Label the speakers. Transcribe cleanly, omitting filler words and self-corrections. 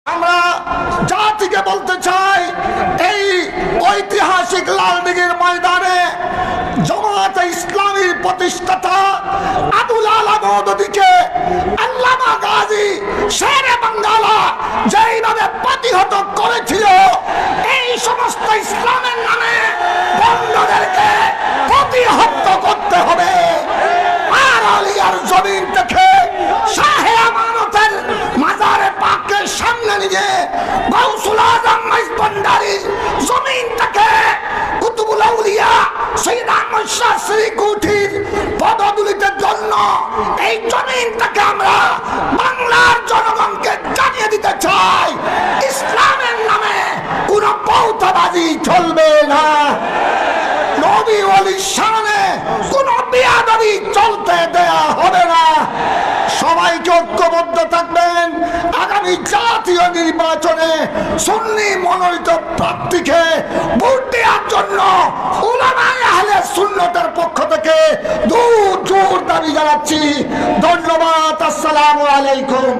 Speaker 1: আমরা জাতিকে বলতে চাই, এই ঐতিহাসিক লালদিঘির ময়দানে জামাতে ইসলামীর প্রতিষ্ঠাতা আবুল আলা মওদুদীকে আল্লামা গাজী শেরে বাঙ্গালা যেইভাবে প্রতিহত করেছিল, এই সমস্ত ইসলামের নামে বন্ধদেরকে প্রতিহত করতে হবে। আর আলিয়ার জমিন থেকে শাহে আমানতের মাজারে পাকের সামনে নিয়ে গাউসুল আজম মাইজভান্ডারির জমিন থেকে কুতুবুল আউলিয়া সৈয়দ আহমদ শাহ শ্রীকুঠির পদদলিতের জন্য এই জমিন থেকে আমরা বাংলার জনগণকে জানিয়ে দিতে চাই, ইসলামের নামে কোন পৌঁছাবাজি চলবে না, নবী ওলির সামনে কোন বেয়াদবি চলতে দেয়া হবে না। সবাইকে ঐক্যবদ্ধ থাকবেন। আগামী জাতীয় নির্বাচনে সুন্নি মনোনীত প্রার্থীকে ভোট দেওয়ার জন্য উলামায়ে আহলে সুন্নতের পক্ষ থেকে জোর দাবি জানাচ্ছি। ধন্যবাদ। আসসালামু আলাইকুম।